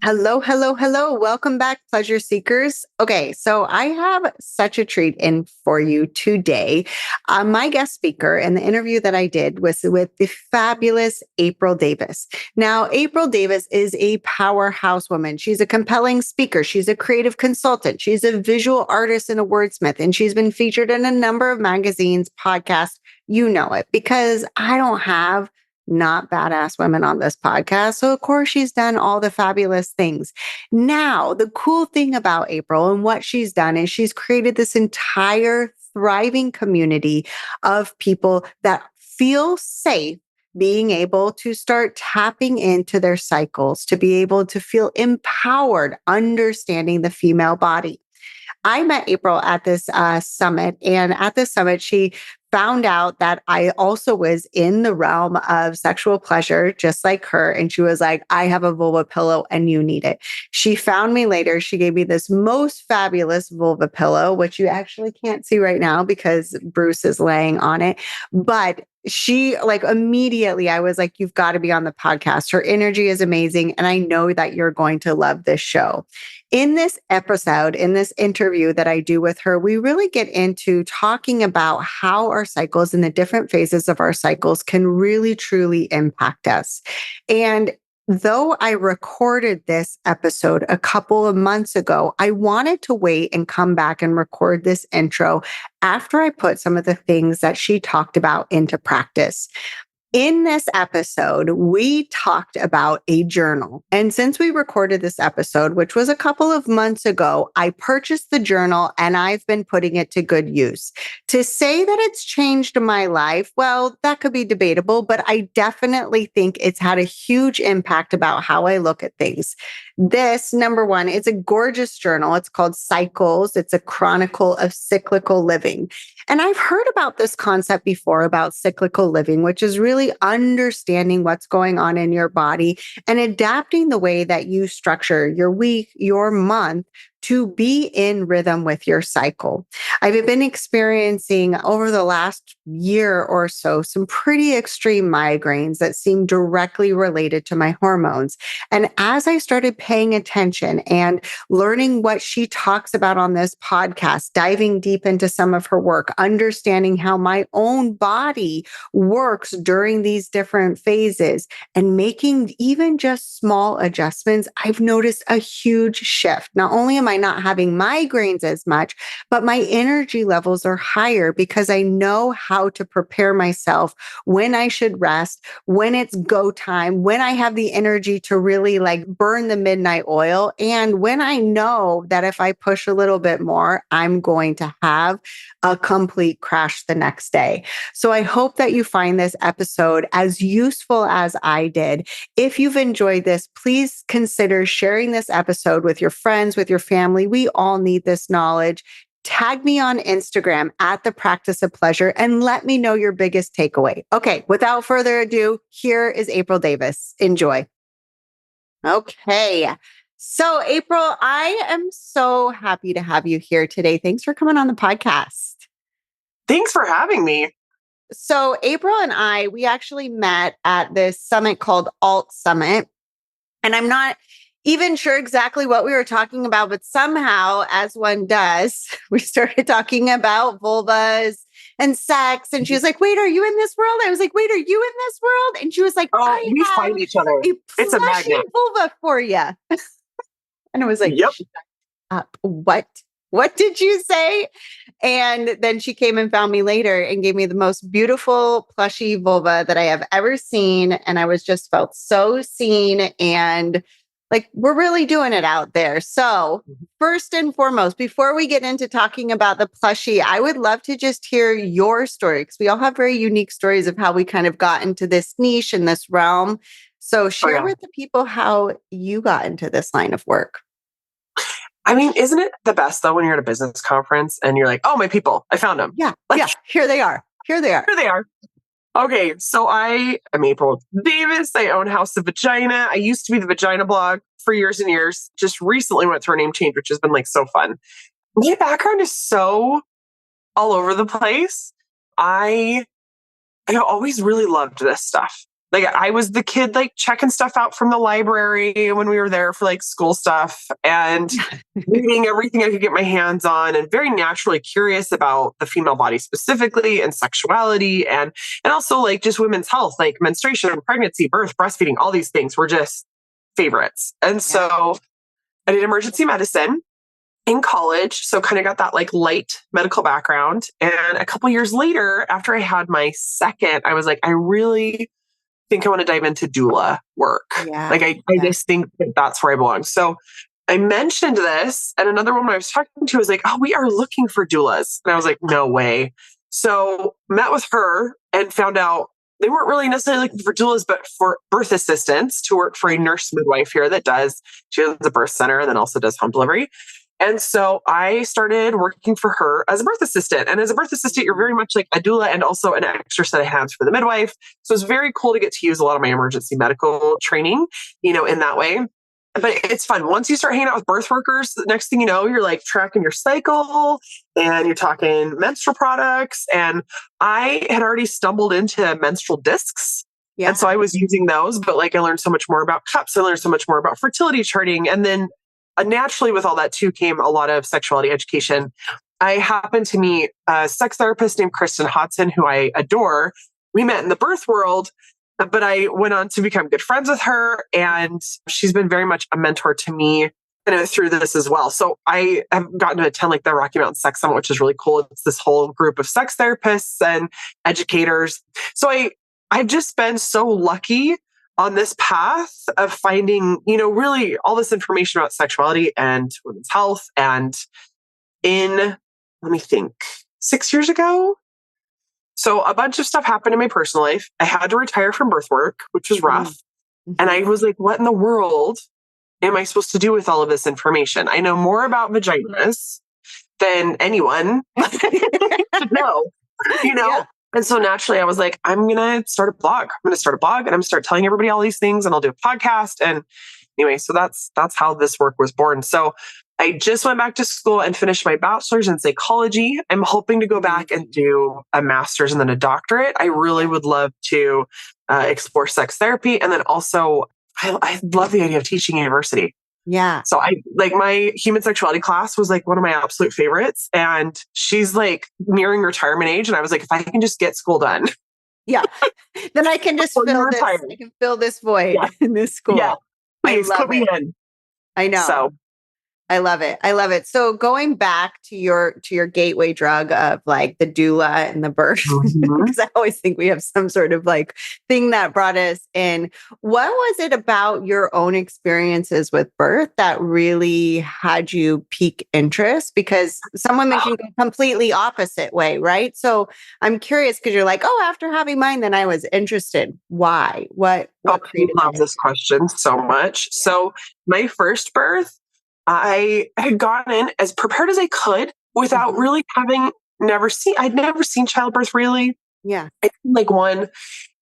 Hello, hello, hello. Welcome back, pleasure seekers. Okay, so I have such a treat in for you today. My guest speaker and the interview that I did was with the fabulous April Davis. Now, April Davis is a powerhouse woman. She's a compelling speaker. She's a creative consultant. She's a visual artist and a wordsmith, and she's been featured in a number of magazines, podcasts. You know it because I don't have not badass women on this podcast. So, of course, she's done all the fabulous things. Now, the cool thing about April and what she's done is she's created this entire thriving community of people that feel safe being able to start tapping into their cycles, to be able to feel empowered, understanding the female body. I met April at this summit, and at this summit, she found out that I also was in the realm of sexual pleasure, just like her. And she was like, I have a vulva pillow and you need it. She found me later. She gave me this most fabulous vulva pillow, which you actually can't see right now because Bruce is laying on it. But she like immediately, I was like, you've got to be on the podcast. Her energy is amazing. And I know that you're going to love this show. In this episode, in this interview that I do with her, we really get into talking about how our cycles and the different phases of our cycles can really, truly impact us. And though I recorded this episode a couple of months ago, I wanted to wait and come back and record this intro after I put some of the things that she talked about into practice. In this episode, we talked about a journal. And since we recorded this episode, which was a couple of months ago, I purchased the journal and I've been putting it to good use. To say that it's changed my life, well, that could be debatable, but I definitely think it's had a huge impact about how I look at things. This, number one, it's a gorgeous journal. It's called Cycles. It's a chronicle of cyclical living. And I've heard about this concept before about cyclical living, which is really understanding what's going on in your body and adapting the way that you structure your week, your month to be in rhythm with your cycle. I've been experiencing over the last year or so some pretty extreme migraines that seem directly related to my hormones. And as I started paying attention and learning what she talks about on this podcast, diving deep into some of her work, understanding how my own body works during these different phases and making even just small adjustments, I've noticed a huge shift. Not only am I not having migraines as much, but my energy levels are higher because I know how to prepare myself when I should rest, when it's go time, when I have the energy to really like burn the midnight oil. And when I know that if I push a little bit more, I'm going to have a complete crash the next day. So I hope that you find this episode as useful as I did. If you've enjoyed this, please consider sharing this episode with your friends, with your family. We all need this knowledge. Tag me on Instagram at The Practice of Pleasure and let me know your biggest takeaway. Okay, without further ado, here is April Davis. Enjoy. Okay. So, April, I am so happy to have you here today. Thanks for coming on the podcast. Thanks for having me. So, April and I, we actually met at this summit called Alt Summit. And I'm not even sure exactly what we were talking about, but somehow, as one does, we started talking about vulvas and sex. And she was like, wait, are you in this world? I was like, wait, are you in this world? And she was like, we find each other. It's a magnet vulva for you. And I was like, yep. Shut up. What did you say? And then she came and found me later and gave me the most beautiful plushy vulva that I have ever seen. And I was just felt so seen and like, we're really doing it out there. So first and foremost, before we get into talking about the plushie, I would love to just hear your story because we all have very unique stories of how we kind of got into this niche and this realm. So share with the people how you got into this line of work. I mean, isn't it the best though when you're at a business conference and you're like, oh, my people, I found them. Yeah. Here they are. Okay, so I am April Davis. I own House of Vagina. I used to be the Vagina blog for years and years. Just recently went through a name change, which has been like so fun. My background is so all over the place. I always really loved this stuff. Like I was the kid like checking stuff out from the library when we were there for like school stuff and reading everything I could get my hands on and very naturally curious about the female body specifically and sexuality and also like just women's health, like menstruation, pregnancy, birth, breastfeeding, all these things were just favorites. And Yeah. so I did emergency medicine in college. So kind of got that like light medical background. And a couple years later, after I had my second, I was like, I really think I want to dive into doula work. Yeah. Like I just think that that's where I belong. So I mentioned this, and another woman I was talking to was like, "Oh, we are looking for doulas," and I was like, "No way." So met with her and found out they weren't really necessarily looking for doulas, but for birth assistants to work for a nurse midwife here that does. She has a birth center and then also does home delivery. And so I started working for her as a birth assistant. And as a birth assistant, you're very much like a doula and also an extra set of hands for the midwife. So it's very cool to get to use a lot of my emergency medical training, in that way. But it's fun. Once you start hanging out with birth workers, the next thing you know, you're like tracking your cycle and you're talking menstrual products. And I had already stumbled into menstrual discs. Yeah. And so I was using those, but like I learned so much more about cups. I learned so much more about fertility charting. And then naturally with all that too came a lot of sexuality education. I happened to meet a sex therapist named Kristen Hodson, who I adore. We met in the birth world, but I went on to become good friends with her. And she's been very much a mentor to me through this as well. So I have gotten to attend like the Rocky Mountain Sex Summit, which is really cool. It's this whole group of sex therapists and educators. So I've just been so lucky on this path of finding, really all this information about sexuality and women's health. And let me think, 6 years ago. So a bunch of stuff happened in my personal life. I had to retire from birth work, which was rough. Mm-hmm. And I was like, what in the world am I supposed to do with all of this information? I know more about vaginas than anyone should know, Yeah. And so naturally I was like, I'm going to start a blog. I'm going to start a blog and I'm going to start telling everybody all these things and I'll do a podcast. And anyway, so that's how this work was born. So I just went back to school and finished my bachelor's in psychology. I'm hoping to go back and do a master's and then a doctorate. I really would love to explore sex therapy. And then also I love the idea of teaching university. Yeah. So my human sexuality class was like one of my absolute favorites. And she's like nearing retirement age. And I was like, if I can just get school done. Yeah. Then I can just fill this void in this school. Yeah. Please put me in. I know. So I love it. I love it. So going back to your gateway drug of like the doula and the birth, because I always think we have some sort of like thing that brought us in. What was it about your own experiences with birth that really had you pique interest? Because some women can go completely opposite way, right? So I'm curious because you're like, oh, after having mine, then I was interested. Why? What I love this question so much. Yeah. So my first birth, I had gone in as prepared as I could without really I'd never seen childbirth really. Yeah. I did like one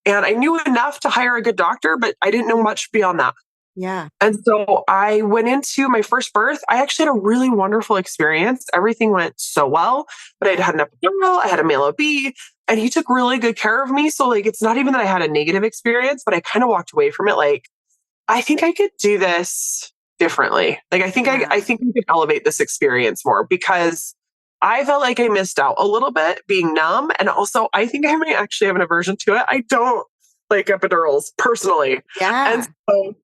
and I knew enough to hire a good doctor, but I didn't know much beyond that. Yeah. And so I went into my first birth. I actually had a really wonderful experience. Everything went so well, but I'd had an epidural, I had a male OB, and he took really good care of me. So like, it's not even that I had a negative experience, but I kind of walked away from it. Like, I think I could do this differently. Like, I think I think we could elevate this experience more because I felt like I missed out a little bit being numb. And also I think I might actually have an aversion to it. I don't like epidurals personally. Yeah. And so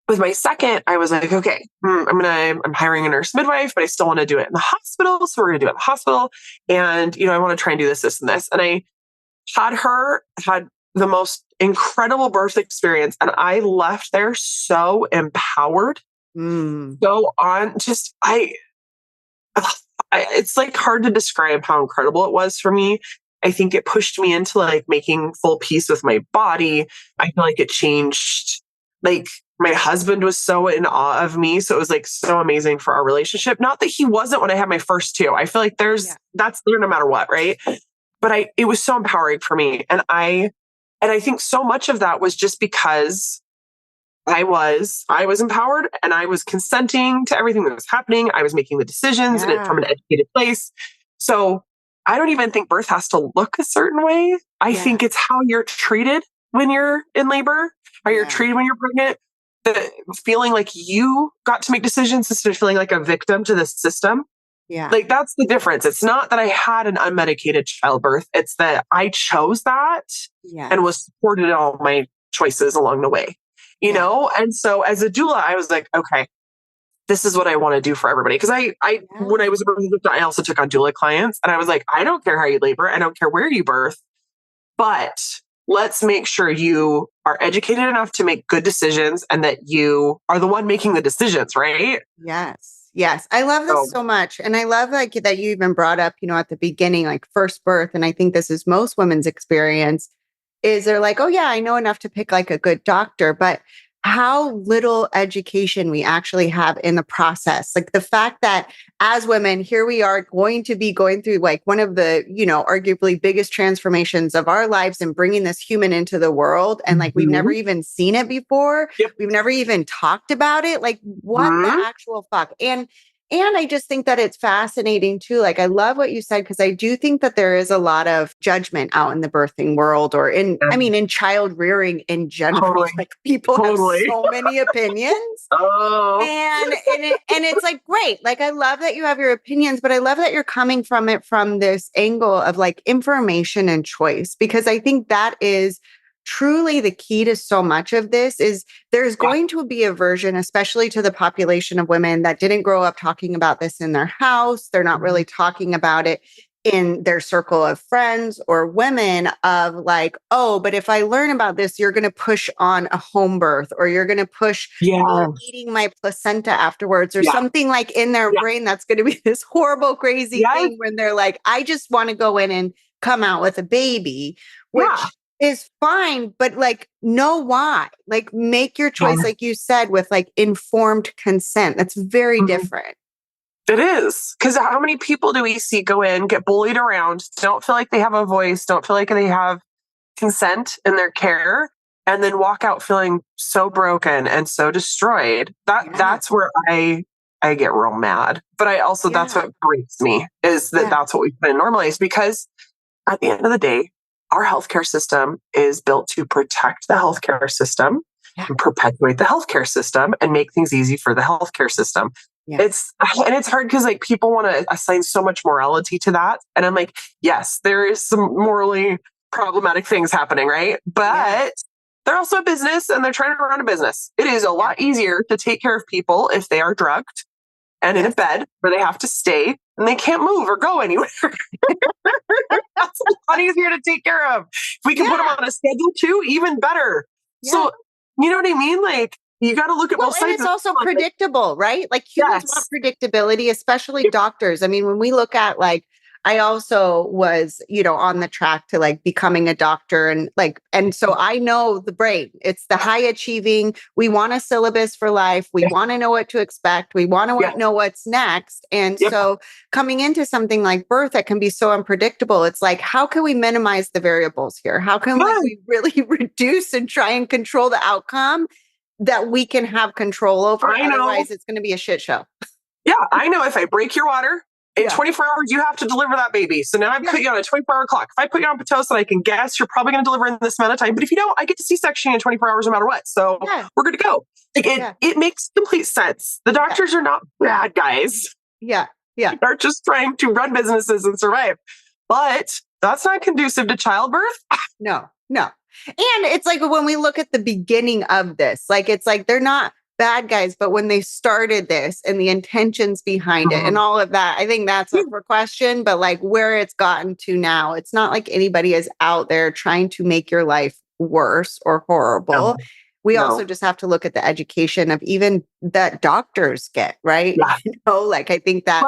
with my second, I was like, okay, I'm hiring a nurse midwife, but I still want to do it in the hospital. So we're going to do it in the hospital. And, I want to try and do this, and this. And I had the most incredible birth experience. And I left there so empowered. So it's like hard to describe how incredible it was for me. I think it pushed me into like making full peace with my body. I feel like it changed, like my husband was so in awe of me. So it was like so amazing for our relationship. Not that he wasn't when I had my first two. I feel like that's there no matter what. Right. But it was so empowering for me. And I think so much of that was just because I was empowered and I was consenting to everything that was happening. I was making the decisions and from an educated place. So I don't even think birth has to look a certain way. I think it's how you're treated when you're in labor, how you're Yeah. treated when you're pregnant, the feeling like you got to make decisions instead of feeling like a victim to the system. Yeah. Like that's the difference. It's not that I had an unmedicated childbirth. It's that I chose that and Yes. was supported in all my choices along the way, you Yeah. know? And so as a doula, I was like, okay, this is what I want to do for everybody. Cause when I Yeah. was a birth assistant, I also took on doula clients and I was like, I don't care how you labor. I don't care where you birth, but let's make sure you are educated enough to make good decisions and that you are the one making the decisions, right? Yes. Yes. I love this So, so much. And I love like that you even brought up, at the beginning, like first birth. And I think this is most women's experience is they're like, oh yeah, I know enough to pick like a good doctor, but how little education we actually have in the process. Like the fact that as women, here we are going to be going through like one of the, arguably biggest transformations of our lives and bringing this human into the world. And like we've never mhm. even seen it before. Yep. We've never even talked about it. Like what the Mhm. actual fuck? And I just think that it's fascinating too. Like, I love what you said, because I do think that there is a lot of judgment out in the birthing world or Yeah, in child rearing in general. totally. Like, people have Totally. so many opinions. Oh, And it's like great. Like I love that you have your opinions, but I love that you're coming from it from this angle of like information and choice, because I think that is truly the key to so much of this is there's yeah. going to be a version, especially to the population of women that didn't grow up talking about this in their house. They're not really Mhm. talking about it in their circle of friends or women of like, oh, but if I learn about this, you're going to push on a home birth or you're going to push Yeah. eating my placenta afterwards or Yeah. something like in their Yeah. brain. That's going to be this horrible, crazy Yes. thing when they're like, I just want to go in and come out with a baby, Yeah. which is fine, but like, know why. Like, make your choice, Yeah. like you said, with like informed consent. That's very Mhm. different. It is. Because how many people do we see go in, get bullied around, don't feel like they have a voice, don't feel like they have consent in their care, and then walk out feeling so broken and so destroyed? Yeah. That's where I get real mad. But I also that's Yeah. what breaks me is that Yeah. that's what we've been normalized because at the end of the day, our healthcare system is built to protect the healthcare system Yeah. and perpetuate the healthcare system and make things easy for the healthcare system. Yeah. It's hard because like people want to assign so much morality to that. And I'm like, yes, there is some morally problematic things happening, right? Yeah. But they're also a business and they're trying to run a business. It is a Yeah. lot easier to take care of people if they are drugged and in a Yes. bed where they have to stay and they can't move or go anywhere. That's a lot easier to take care of. If we can put them Yeah. on a schedule too, even better. Yeah. So, you know what I mean? Like, you got to look at Well, both and sides. it's also predictable, right? Like humans want Yes. predictability, especially Yep. doctors. I mean, when we look at like, I also was, on the track to like becoming a doctor and like, and so I know the brain, it's the high achieving. We want a syllabus for life. We Yeah. want to know what to expect. We want Yeah. to know what's next. And Yep. so coming into something like birth that can be so unpredictable, it's like, how can we minimize the variables here? How can like Yeah. we really reduce and try and control the outcome that we can have control over? I know. Otherwise, it's going to be a shit show. Yeah. I know if I break your water, in Yeah. 24 hours, you have to deliver that baby. So now I Yeah. put you on a 24-hour clock. If I put you on Pitocin, I can guess you're probably going to deliver in this amount of time. But if you don't, I get to C-section in 24 hours no matter what. So Yeah. we're good to go. Like Yeah. it makes complete sense. The doctors are not bad guys. Yeah. Yeah. They're just trying to run businesses and survive. But that's not conducive to childbirth. No, no. And it's like when we look at the beginning of this, like it's like they're not bad guys, but when they started this and the intentions behind it and all of that, I think that's up for question. But like where it's gotten to now, it's not like anybody is out there trying to make your life worse or horrible. No, We also no. just have to look at the education of even that doctors get, right? Yeah. Like I think that's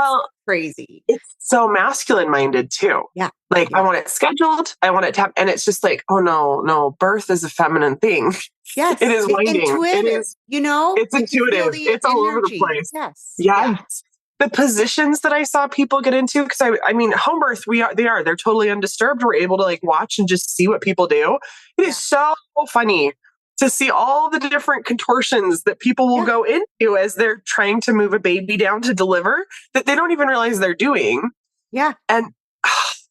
crazy. It's so masculine minded too. Yeah. Like Yeah. I want it scheduled. I want it to happen. And it's just like, oh no, birth is a feminine thing. Yes. It is winding. Intuitive, It's like you feel intuitive. the It's all over the energy. place. Yes. Yes. Yeah. The positions that I saw people get into, because I mean, home birth, they're totally undisturbed. We're able to like watch and just see what people do. It is so funny to see all the different contortions that people will go into as they're trying to move a baby down to deliver that they don't even realize they're doing. Yeah. And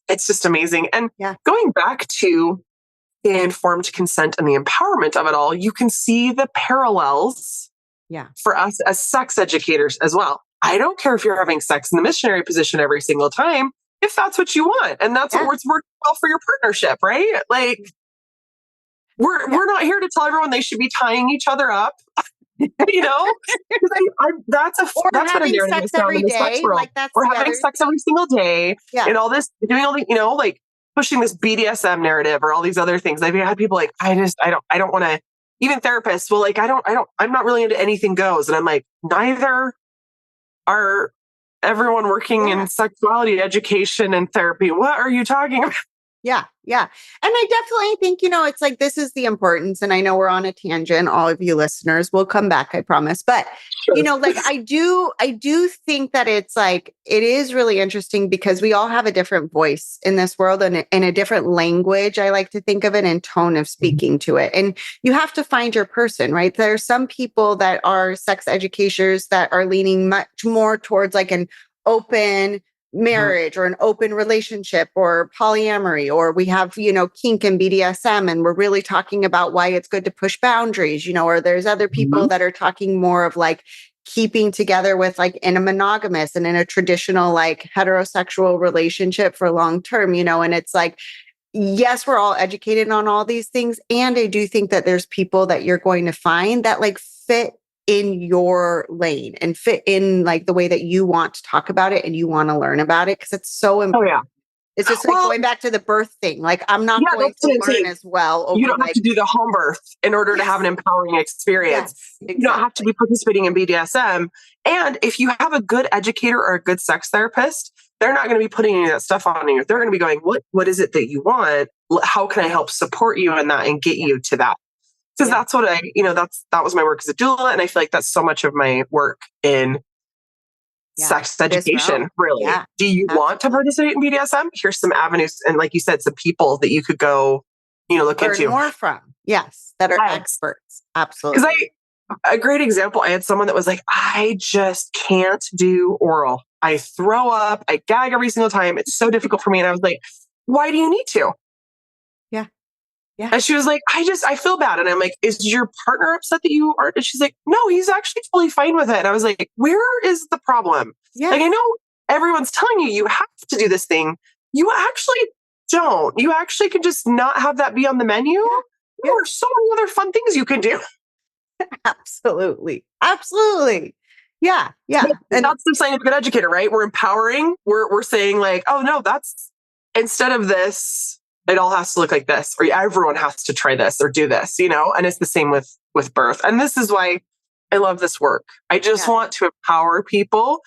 it's just amazing. And Yeah. going back to informed consent and the empowerment of it all, you can see the parallels for us as sex educators as well. I don't care if you're having sex in the missionary position every single time, if that's what you want. And that's what's working well for your partnership, right? Like, we're not here to tell everyone they should be tying each other up. You know, that's what a narrative is found in the sex world. Like or having sex every single day, and all this, doing all the, like pushing this BDSM narrative or all these other things. I've had people like, I don't want to. Even therapists, well, like I'm not really into anything goes, and I'm like, neither are everyone working in sexuality education and therapy. What are you talking about? Yeah. Yeah. And I definitely think, it's like, this is the importance. And I know we're on a tangent, all of you listeners will come back, I promise. But, like I do think that it's like, it is really interesting because we all have a different voice in this world and a different language. I like to think of it in tone of speaking to it. And you have to find your person, right? There are some people that are sex educators that are leaning much more towards like an open marriage or an open relationship or polyamory, or we have, kink and BDSM, and we're really talking about why it's good to push boundaries, or there's other people that are talking more of like keeping together with like in a monogamous and in a traditional like heterosexual relationship for long term, and it's like, yes, we're all educated on all these things. And I do think that there's people that you're going to find that like fit in your lane and fit in like the way that you want to talk about it and you want to learn about it. Cause it's so important. Oh, yeah. It's just like going back to the birth thing. Like I'm not going to learn as well. You don't have to do the home birth in order to have an empowering experience. Yes, exactly. You don't have to be participating in BDSM. And if you have a good educator or a good sex therapist, they're not going to be putting any of that stuff on you. They're going to be going, what is it that you want? How can I help support you in that and get you to that? Because that's what that was my work as a doula. And I feel like that's so much of my work in sex education, really. Yeah, do you want to participate in BDSM? Here's some avenues. And like you said, some people that you could go, look learn into. more from. Yes, that are experts. Absolutely. Because a great example, I had someone that was like, I just can't do oral. I throw up, I gag every single time. It's so difficult for me. And I was like, why do you need to? Yeah. And she was like, I feel bad. And I'm like, is your partner upset that you aren't? And she's like, no, he's actually totally fine with it. And I was like, where is the problem? Yeah. Like, I know everyone's telling you have to do this thing. You actually don't. You actually can just not have that be on the menu. Yeah. There are so many other fun things you can do. Absolutely. Absolutely. Yeah. Yeah. And that's the sign of a good educator, right? We're empowering. We're saying like, oh no, that's instead of this, it all has to look like this, or everyone has to try this or do this, and it's the same with birth. And this is why I love this work. I just want to empower people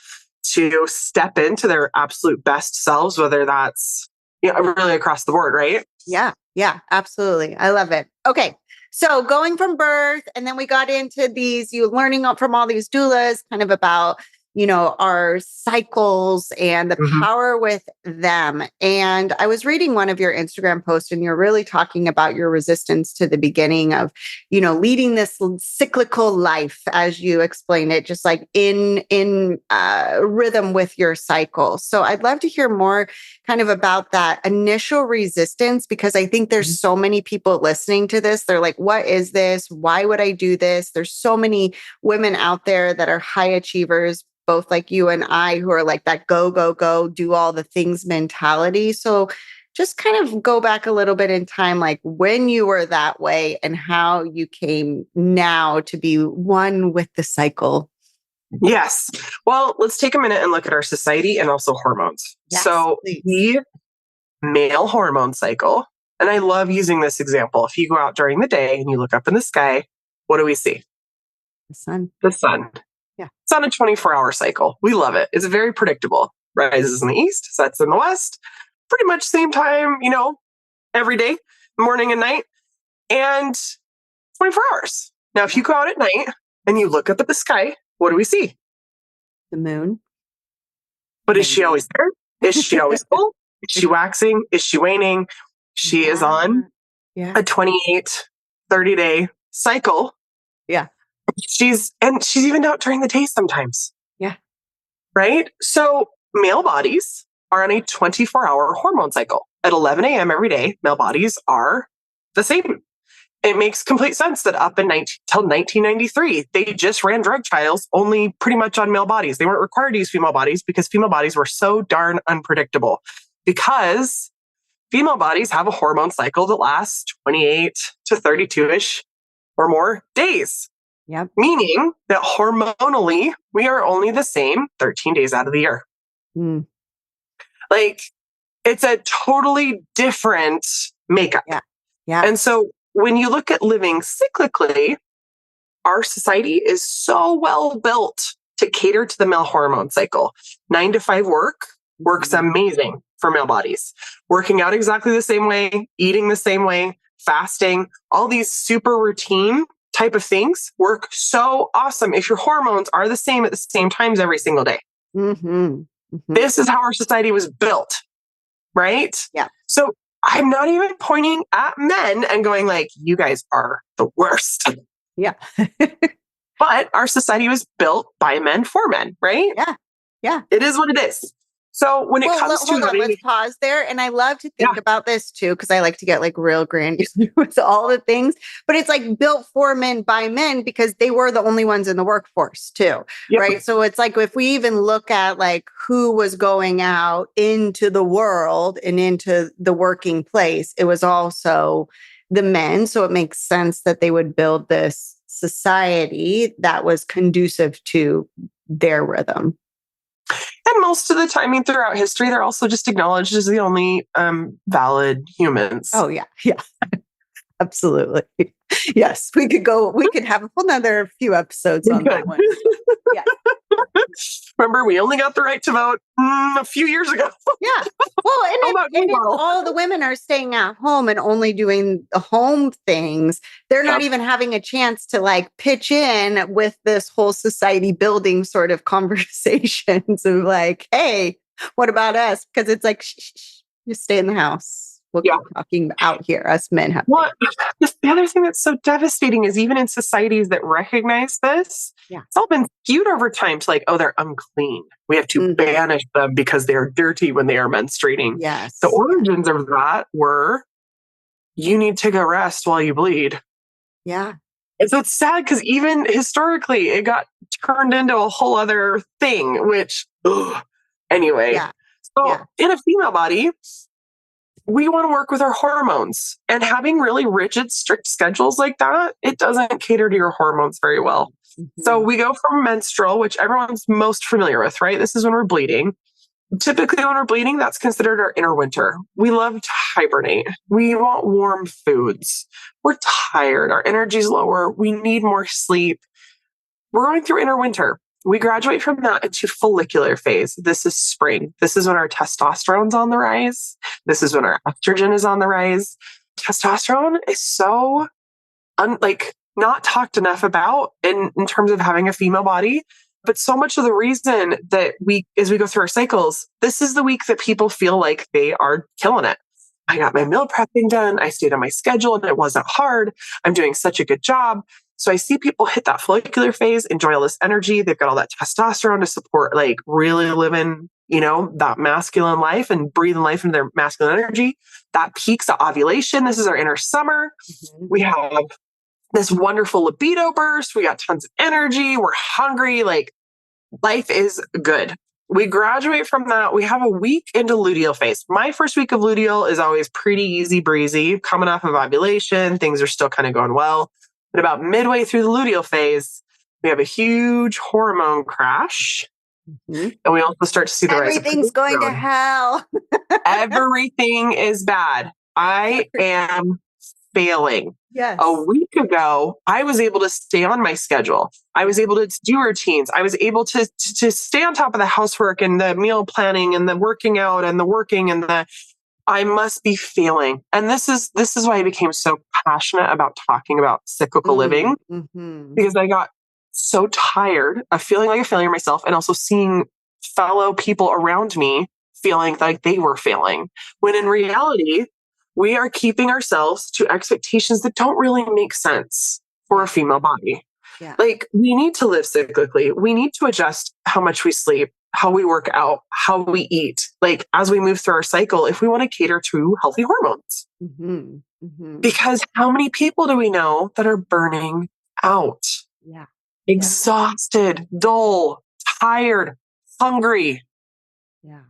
to step into their absolute best selves, whether that's, really across the board, right? Yeah. Yeah, absolutely. I love it. Okay. So going from birth, and then we got into you learning from all these doulas kind of about, our cycles and the power with them. And I was reading one of your Instagram posts and you're really talking about your resistance to the beginning of, leading this cyclical life, as you explain it, just like in rhythm with your cycle. So I'd love to hear more kind of about that initial resistance, because I think there's so many people listening to this. They're like, what is this? Why would I do this? There's so many women out there that are high achievers, both like you and I, who are like that go, go, go, do all the things mentality. So just kind of go back a little bit in time, like when you were that way and how you came now to be one with the cycle. Yes. Well, let's take a minute and look at our society and also hormones. Yes, so please. The male hormone cycle, and I love using this example. If you go out during the day and you look up in the sky, what do we see? The sun. The sun. Yeah. It's on a 24-hour cycle. We love it. It's very predictable. Rises in the east, sets in the west. Pretty much same time, every day, morning and night, and 24 hours. Now, if you go out at night and you look up at the sky, what do we see? The moon. But is she always there? Is she always full? Is she waxing? Is she waning? She is on a 28, 30-day cycle. Yeah. She's even out during the day sometimes. Yeah. Right? So male bodies are on a 24-hour hormone cycle. At 11 a.m. every day, male bodies are the same. It makes complete sense that up till 1993, they just ran drug trials only pretty much on male bodies. They weren't required to use female bodies because female bodies were so darn unpredictable. Because female bodies have a hormone cycle that lasts 28 to 32-ish or more days. Yep. Meaning that hormonally, we are only the same 13 days out of the year. Mm. Like, it's a totally different makeup. Yeah. Yeah. And so when you look at living cyclically, our society is so well built to cater to the male hormone cycle. 9 to 5 works amazing for male bodies. Working out exactly the same way, eating the same way, fasting, all these super routine type of things work so awesome if your hormones are the same at the same times every single day. Mm-hmm. Mm-hmm. This is how our society was built, right? Yeah. So I'm not even pointing at men and going like, you guys are the worst. Yeah. But our society was built by men for men, right? Yeah. Yeah. It is what it is. So when it comes to hold on, let's pause there. And I love to think about this too, because I like to get like real granular with all the things, but it's like built for men by men because they were the only ones in the workforce too. Yep. Right. So it's like, if we even look at like who was going out into the world and into the working place, it was also the men. So it makes sense that they would build this society that was conducive to their rhythm. And most of the time, I mean, throughout history, they're also just acknowledged as the only valid humans. Oh, yeah. Yeah. Absolutely. Yes. We could have a whole nother few episodes on that one. Yeah. Remember, we only got the right to vote a few years ago. Yeah. Well, and if all the women are staying at home and only doing the home things, they're not even having a chance to like pitch in with this whole society building sort of conversations of like, hey, what about us? Because it's like, shh, you stay in the house. We'll keep talking out here. Us men have. Well, the other thing that's so devastating is even in societies that recognize this, it's all been skewed over time to like, oh, they're unclean. We have to banish them because they are dirty when they are menstruating. Yes. The origins of that were, you need to go rest while you bleed. Yeah. And so it's sad because even historically, it got turned into a whole other thing, which, anyway. Yeah. So in a female body, we want to work with our hormones, and having really rigid, strict schedules like that, it doesn't cater to your hormones very well. Mm-hmm. So we go from menstrual, which everyone's most familiar with, right? This is when we're bleeding. Typically when we're bleeding, that's considered our inner winter. We love to hibernate. We want warm foods. We're tired. Our energy's lower. We need more sleep. We're going through inner winter. We graduate from that into follicular phase. This is spring. This is when our testosterone's on the rise. This is when our estrogen is on the rise. Testosterone is so not talked enough about in terms of having a female body. But so much of the reason that as we go through our cycles, this is the week that people feel like they are killing it. I got my meal prepping done. I stayed on my schedule and it wasn't hard. I'm doing such a good job. So I see people hit that follicular phase, enjoy all this energy. They've got all that testosterone to support like really living, that masculine life and breathing life into their masculine energy. That peaks at ovulation. This is our inner summer. Mm-hmm. We have this wonderful libido burst. We got tons of energy. We're hungry. Like, life is good. We graduate from that. We have a week into luteal phase. My first week of luteal is always pretty easy breezy. Coming off of ovulation, things are still kind of going well. But about midway through the luteal phase, we have a huge hormone crash. Mm-hmm. And we also start to see the rise of everything's going to hell. Everything is bad. I am failing. Yes. A week ago, I was able to stay on my schedule. I was able to do routines. I was able to stay on top of the housework and the meal planning and the working out and the working and I must be failing. And this is why I became so passionate about talking about cyclical living, because I got so tired of feeling like a failure myself and also seeing fellow people around me feeling like they were failing. When in reality, we are keeping ourselves to expectations that don't really make sense for a female body. Yeah. Like, we need to live cyclically. We need to adjust how much we sleep, how we work out, how we eat. Like, as we move through our cycle, if we want to cater to healthy hormones. Mm-hmm. Mhm. Because how many people do we know that are burning out? Yeah. Yeah. Exhausted, dull, tired, hungry. Yeah.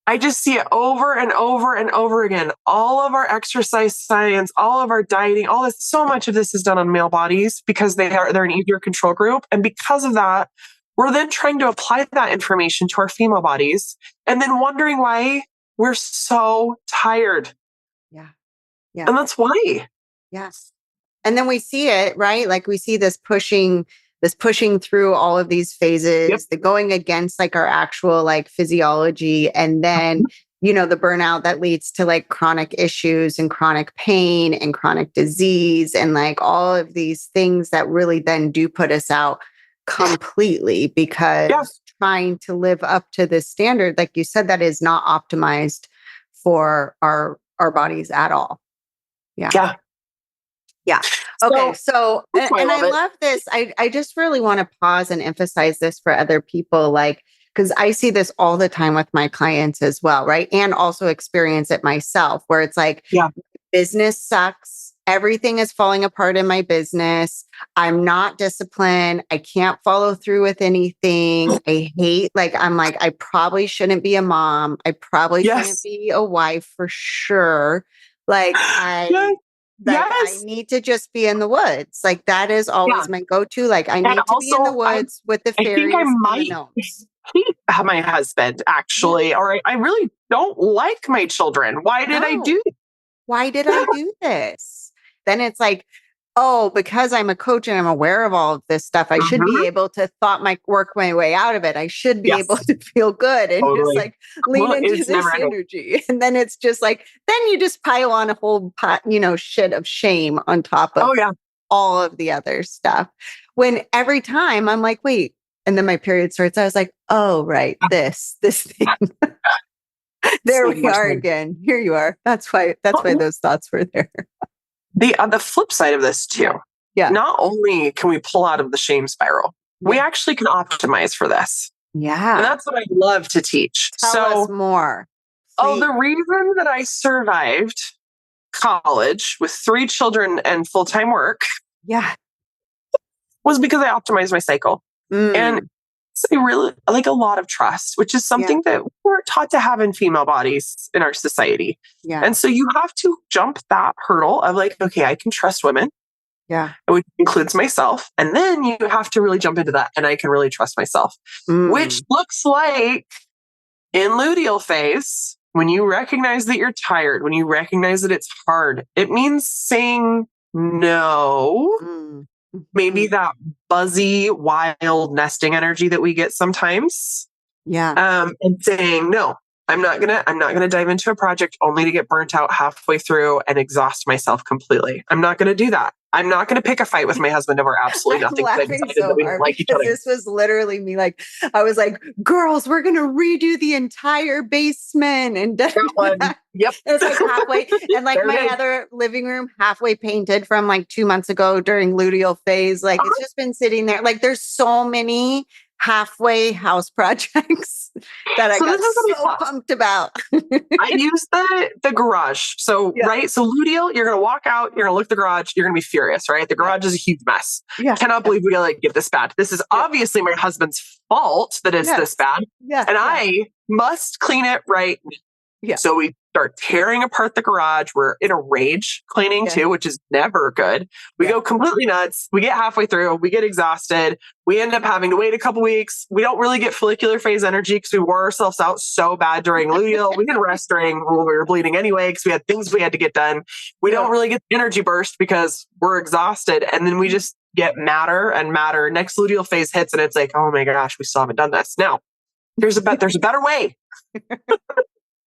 I just see it over and over and over again. All of our exercise science, all of our dieting, all this, so much of this is done on male bodies because they're an easier control group. And because of that, we're then trying to apply that information to our female bodies and then wondering why we're so tired. Yeah. Yeah. And that's why. Yes. And then we see it, right? Like we see this pushing through all of these Yep. phases, the going against like our actual like physiology. And then, the burnout that leads to like chronic issues and chronic pain and chronic disease and like all of these things that really then do put us out completely Yeah. because trying to live up to this standard, like you said, that is not optimized for our bodies at all. Yeah. Yeah. Yeah. Okay. So So, that's why I and I love it. love this. I just really want to pause and emphasize this for other people, like, because I see this all the time with my clients as well, right? And also experience it myself, where it's like, Yeah. business sucks. Everything is falling apart in my business. I'm not disciplined. I can't follow through with anything. I hate, like, I'm like, I probably shouldn't be a mom. I probably shouldn't Yes. be a wife for sure. Like, Yes. I Yes. need to just be in the woods. Like that is Yeah. always my go-to. Like I And need to be in the also, woods with the I think I fairies and the might gnomes. hate my husband, Yeah. actually, or I really don't like my children. Why did I No. do Why did I do this? Then it's like, oh, because I'm a coach and I'm aware of all of this stuff, I should be Mhm. able to work my way out of it. I should be able Yes, to feel good and just totally. like lean Well, into it's never this ending. energy. And then it's just like, then you just pile on a whole pot, shit of shame on top of Oh, yeah. all of the other stuff. When every time I'm like, wait, and then my period starts, I was like, oh, right, this thing. There Saved we my are time. again. Here you are. That's why Well, those thoughts were there. the flip side of this, too, Yeah. not only can we pull out of the shame spiral, we Yeah. actually can optimize for this. And Yeah. that's what I love to teach. Tell us So, more. the Please. reason that I survived college with 3 children and full time work Yeah. was because I optimized my cycle. And Mm. so I really like a lot of trust, which is Yeah. something that we're taught to have in female bodies in our society. Yeah. And so you have to jump that hurdle of like, okay, I can trust women, Yeah. which includes myself. And then you have to really jump into that. And I can really trust myself, which Mm. looks like in luteal phase, when you recognize that you're tired, when you recognize that it's hard, it means saying no. Mm. Maybe Mhm. that buzzy, wild nesting energy that we get sometimes. Yeah. And saying, no, I'm not gonna dive into a project only to get burnt out halfway through and exhaust myself completely. I'm not gonna do that. I'm not gonna pick a fight with my husband over absolutely I'm nothing because I laughing decided that so we don't hard like each because other. this was literally me. Like, I was like, girls, we're going to redo the entire basement. And That one. Yep. it's like halfway. And like There it my is. other living room, halfway painted from like 2 months ago during luteal phase. Like, it's just been sitting there. Like, there's so many halfway house projects that I So this got is gonna be so tough. pumped about. I use the garage. So, Yeah. right. So luteal, you're gonna walk out, you're gonna look at the garage, you're gonna be furious, right? The Yeah. garage is a huge mess. Yeah. Cannot believe we gotta like get this bad. This is Yeah. obviously my husband's fault that it's this Yes. bad. Yeah. And Yeah. I must clean it right. Yeah. So we start tearing apart the garage. We're in a rage cleaning Yeah. too, which is never good. We Yeah. go completely nuts. We get halfway through. We get exhausted. We end up having to wait a couple weeks. We don't really get follicular phase energy because we wore ourselves out so bad during luteal. We didn't rest during when we were bleeding anyway because we had things we had to get done. We Yeah. don't really get the energy burst because we're exhausted. And then we just get madder and madder. Next luteal phase hits and it's like, oh my gosh, we still haven't done this. Now, there's a better way.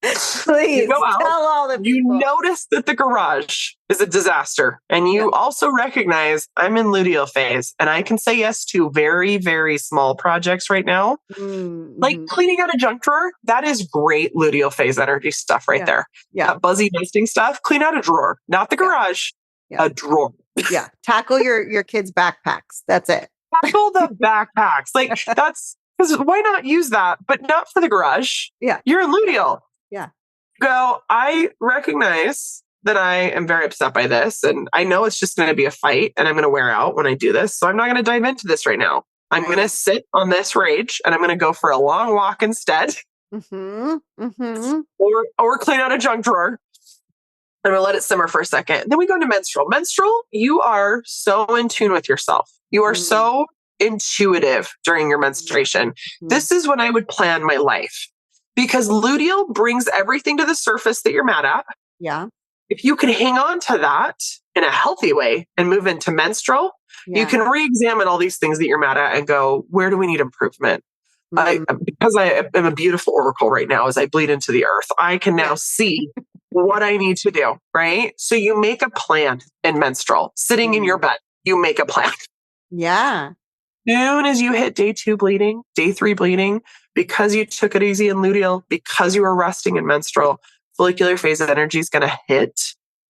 You Please go out, tell all the you people. notice that the garage is a disaster, and you also recognize I'm in luteal phase and I can say yes to very, very small projects right now. Mm-hmm. Like cleaning out a junk drawer, that is great luteal phase energy stuff right there. Yeah. That buzzy nesting stuff, clean out a drawer, not the garage, Yeah. a drawer. Yeah. Tackle your kids' backpacks. That's it. Tackle the backpacks. Like that's because why not use that, but not for the garage? Yeah. You're in luteal. Yeah. Go, I recognize that I am very upset by this. And I know it's just going to be a fight and I'm going to wear out when I do this. So I'm not going to dive into this right now. I'm going to sit on this rage and I'm going to go for a long walk instead. Or clean out a junk drawer. I'm going to let it simmer for a second. Then we go into menstrual. Menstrual, you are so in tune with yourself. You are so intuitive during your menstruation. This is when I would plan my life because luteal brings everything to the surface that you're mad at. Yeah. If you can hang on to that in a healthy way and move into menstrual, you can re-examine all these things that you're mad at and go, where do we need improvement? Because I am a beautiful oracle right now as I bleed into the earth, I can now see what I need to do, right? So you make a plan in menstrual, sitting in your bed, you make a plan. Yeah. Soon as you hit day 2 bleeding, day 3 bleeding, because you took it easy in luteal, because you were resting in menstrual, follicular phase energy is going to hit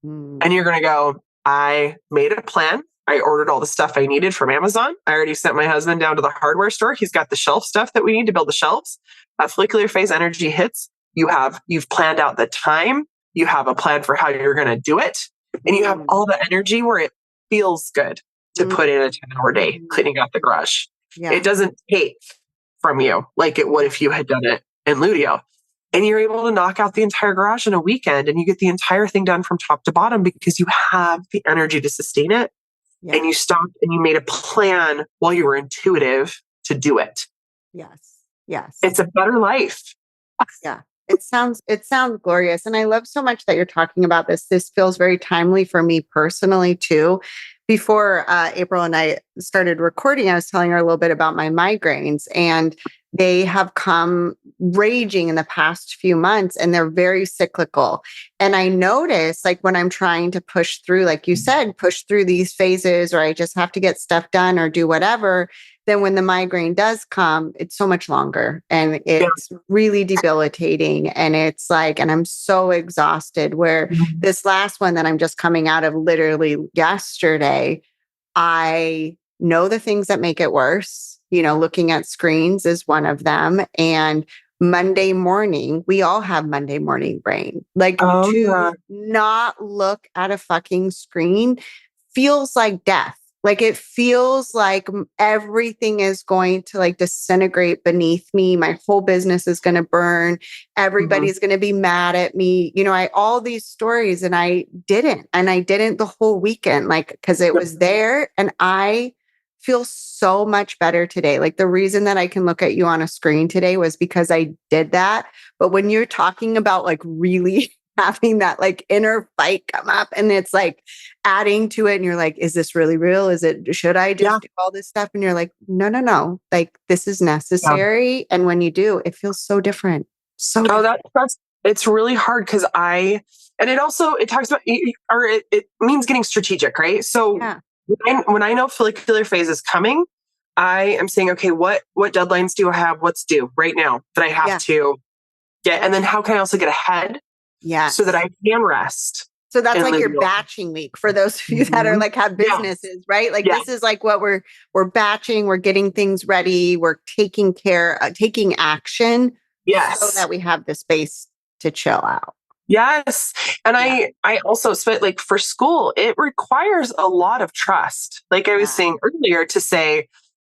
and you're going to go, I made a plan. I ordered all the stuff I needed from Amazon. I already sent my husband down to the hardware store. He's got the shelf stuff that we need to build the shelves. Follicular phase energy hits. You've planned out the time. You have a plan for how you're going to do it. And you have all the energy where it feels good to put in a 10-hour day cleaning out the garage. Yeah. It doesn't take from you like it would if you had done it in luteal. And you're able to knock out the entire garage in a weekend and you get the entire thing done from top to bottom because you have the energy to sustain it. Yeah. And you stopped and you made a plan while you were intuitive to do it. Yes. Yes. It's a better life. Yeah. It sounds glorious. And I love so much that you're talking about this. This feels very timely for me personally too. Before April and I started recording, I was telling her a little bit about my migraines, and they have come raging in the past few months, and they're very cyclical. And I notice, like, when I'm trying to push through, like you said, push through these phases, or I just have to get stuff done or do whatever, then when the migraine does come, it's so much longer and it's really debilitating. And it's like, and I'm so exhausted, where this last one that I'm just coming out of literally yesterday, I know the things that make it worse. You know, looking at screens is one of them. And Monday morning, we all have Monday morning brain. Like not look at a fucking screen feels like death. Like it feels like everything is going to like disintegrate beneath me. My whole business is going to burn. Everybody's going to be mad at me. You know, all these stories, and I didn't the whole weekend, like, because it was there, and I feel so much better today. Like the reason that I can look at you on a screen today was because I did that. But when you're talking about like really having that like inner fight come up, and it's like adding to it, and you're like, is this really real? Should I just do all this stuff? And you're like, no. Like this is necessary. And when you do, it feels so different. So that's it's really hard because and it talks about, or it means getting strategic, right? So when I know follicular phase is coming, I am saying, okay, what deadlines do I have? What's due right now that I have to get? And then how can I also get ahead? Yeah. So that I can rest. So that's like your batching week for those of you that are like have businesses, right? Like this is like what we're batching, we're getting things ready, we're taking action. Yes. So that we have the space to chill out. Yes. And I also spent like for school, it requires a lot of trust. Like I was saying earlier, to say,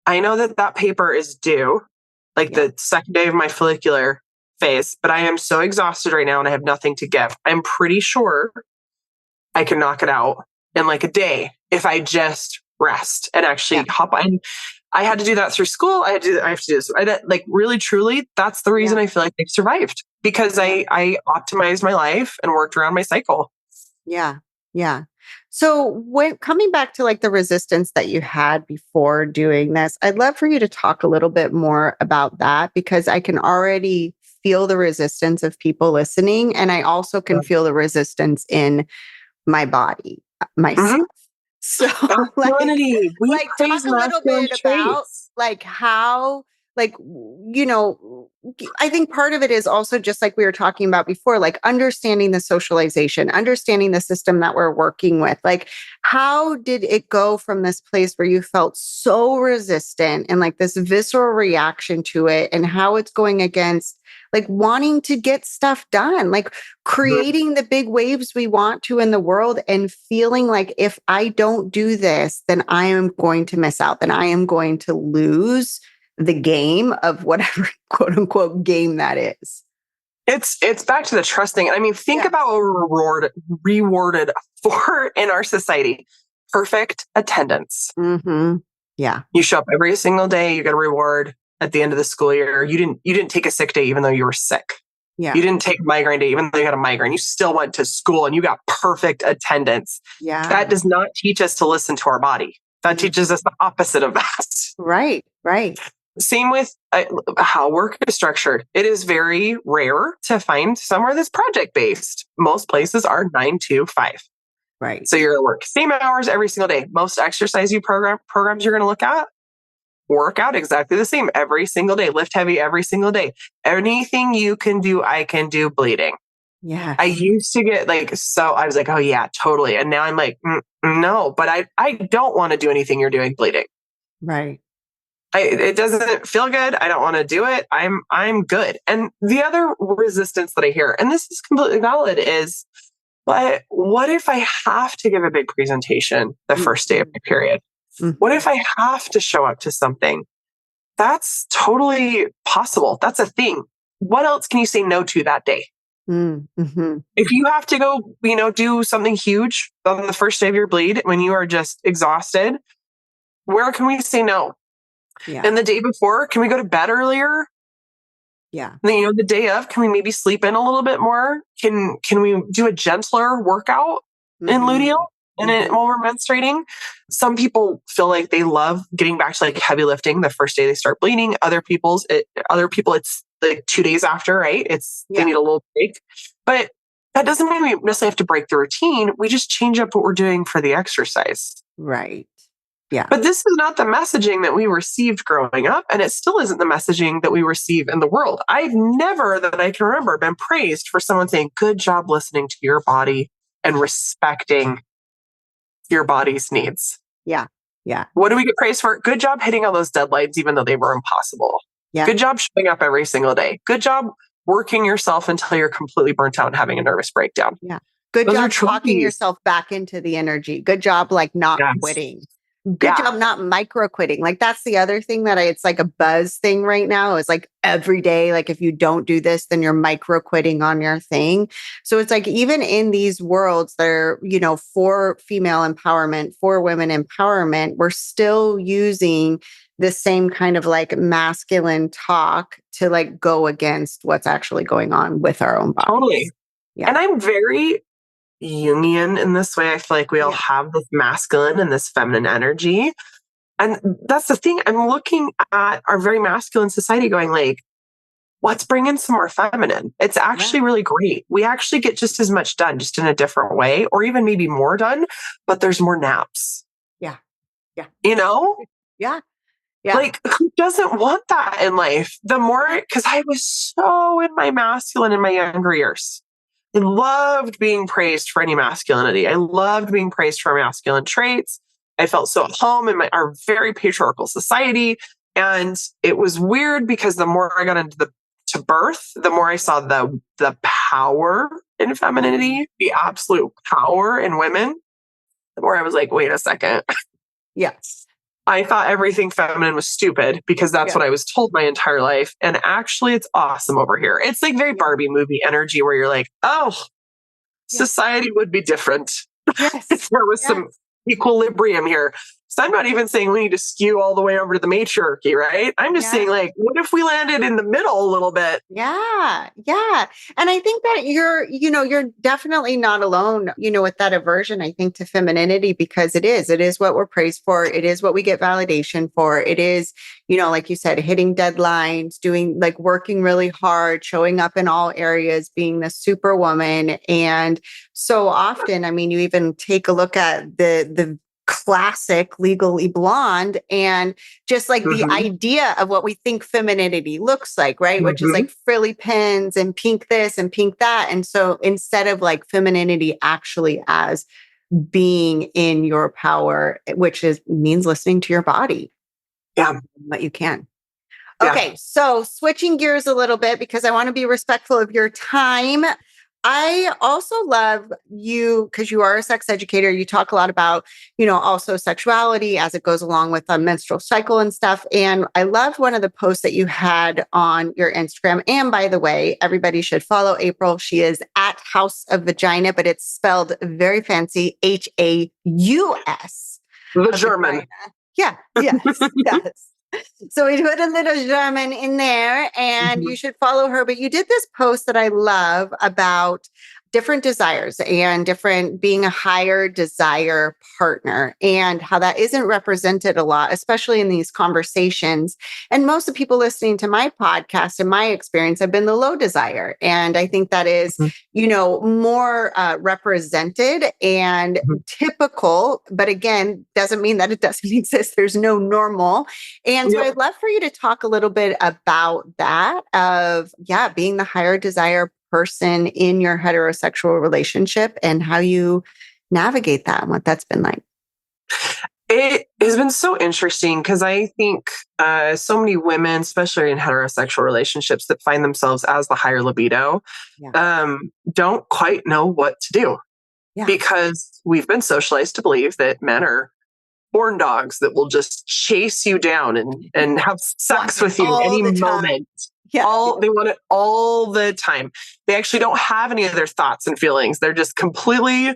I know that paper is due, like the second day of my follicular phase, but I am so exhausted right now and I have nothing to give. I'm pretty sure I can knock it out in like a day if I just rest and actually hop on. I had to do that through school. I have to do this. Like really, truly, that's the reason I feel like I've survived, because I optimized my life and worked around my cycle. Yeah. Yeah. So when coming back to like the resistance that you had before doing this, I'd love for you to talk a little bit more about that, because I can already feel the resistance of people listening. And I also can feel the resistance in my body, myself. So talk a little bit about like how, like, you know, I think part of it is also just like we were talking about before, like understanding the socialization, understanding the system that we're working with. Like, how did it go from this place where you felt so resistant and like this visceral reaction to it, and how it's going against like wanting to get stuff done, like creating the big waves we want to in the world, and feeling like if I don't do this, then I am going to miss out, then I am going to lose the game of whatever quote unquote game that is. It's back to the trusting. I mean, think about what we're rewarded for in our society. Perfect attendance. Mm-hmm. Yeah. You show up every single day, you get a reward at the end of the school year. You didn't take a sick day even though you were sick. Yeah. You didn't take a migraine day even though you had a migraine. You still went to school and you got perfect attendance. Yeah. That does not teach us to listen to our body. That teaches us the opposite of that. Right. Right. Same with how work is structured. It is very rare to find somewhere that's project based. Most places are 9 to 5. Right. So you're going to work same hours every single day. Most exercise programs you're going to look at work out exactly the same every single day. Lift heavy every single day. Anything you can do, I can do bleeding. Yeah. I used to get so I was like, oh yeah, totally. And now I'm like, no, but I don't want to do anything you're doing bleeding. Right. It doesn't feel good. I don't want to do it. I'm good. And the other resistance that I hear, and this is completely valid, is, but what if I have to give a big presentation the first day of my period? Mm-hmm. What if I have to show up to something? That's totally possible. That's a thing. What else can you say no to that day? Mm-hmm. If you have to go, do something huge on the first day of your bleed when you are just exhausted, where can we say no? Yeah. And the day before, can we go to bed earlier? Yeah. The day of, can we maybe sleep in a little bit more? Can we do a gentler workout in luteal while we're menstruating? Some people feel like they love getting back to like heavy lifting the first day they start bleeding. Other people, it's like 2 days after, right? They need a little break. But that doesn't mean we necessarily have to break the routine. We just change up what we're doing for the exercise. Right. Yeah. But this is not the messaging that we received growing up, and it still isn't the messaging that we receive in the world. I've never, that I can remember, been praised for someone saying, good job listening to your body and respecting your body's needs. Yeah. Yeah. What do we get praised for? Good job hitting all those deadlines, even though they were impossible. Yeah. Good job showing up every single day. Good job working yourself until you're completely burnt out and having a nervous breakdown. Yeah. Good job talking yourself back into the energy. Good job, like not quitting. Good job not micro quitting. Like that's the other thing that it's like a buzz thing right now is like every day, like if you don't do this, then you're micro quitting on your thing. So it's like even in these worlds that are, for female empowerment, for women empowerment, we're still using the same kind of like masculine talk to like go against what's actually going on with our own bodies. Totally. Yeah. And I'm very Jungian in this way. I feel like we all have this masculine and this feminine energy. And that's the thing. I'm looking at our very masculine society going like, let's bring in some more feminine. It's actually really great. We actually get just as much done, just in a different way, or even maybe more done, but there's more naps. Yeah. Yeah. Yeah. Yeah. Like, who doesn't want that in life? The more, because I was so in my masculine in my younger years. I loved being praised for any masculinity. I loved being praised for masculine traits. I felt so at home in our very patriarchal society. And it was weird because the more I got into to birth, the more I saw the power in femininity, the absolute power in women, the more I was like, wait a second. Yes. I thought everything feminine was stupid because that's what I was told my entire life. And actually, it's awesome over here. It's like very Barbie movie energy where you're like, oh, society would be different if there was some equilibrium here. So I'm not even saying we need to skew all the way over to the matriarchy, right? I'm just saying like, what if we landed in the middle a little bit? Yeah. Yeah. And I think that you're definitely not alone, with that aversion, I think, to femininity, because it is what we're praised for. It is what we get validation for. It is, like you said, hitting deadlines, doing like working really hard, showing up in all areas, being the superwoman. And so often, I mean, you even take a look at the classic Legally Blonde, and just like the Mm-hmm. idea of what we think femininity looks like, right? Which is Mm-hmm. like frilly pins and pink this and pink that. And so instead of like femininity actually as being in your power, which is means listening to your body, Yeah. what you can. Yeah. Okay, so switching gears a little bit because I want to be respectful of your time. I also love you because you are a sex educator. You talk a lot about, also sexuality as it goes along with a menstrual cycle and stuff. And I loved one of the posts that you had on your Instagram. And by the way, everybody should follow April. She is at Haus of Vagina, but it's spelled very fancy, Haus. The Of German. Vagina. Yeah, yes, yes. So we put a little German in there, and you should follow her. But you did this post that I love about different desires and different being a higher desire partner and how that isn't represented a lot, especially in these conversations. And most of the people listening to my podcast, in my experience, have been the low desire. And I think that is, more represented and typical. But again, doesn't mean that it doesn't exist. There's no normal. And so I'd love for you to talk a little bit about that of, being the higher desire person in your heterosexual relationship and how you navigate that and what that's been like. It has been so interesting because I think so many women, especially in heterosexual relationships that find themselves as the higher libido, don't quite know what to do because we've been socialized to believe that men are horn dogs that will just chase you down and have sex with you any moment. They want it all the time. They actually don't have any other thoughts and feelings. They're just completely,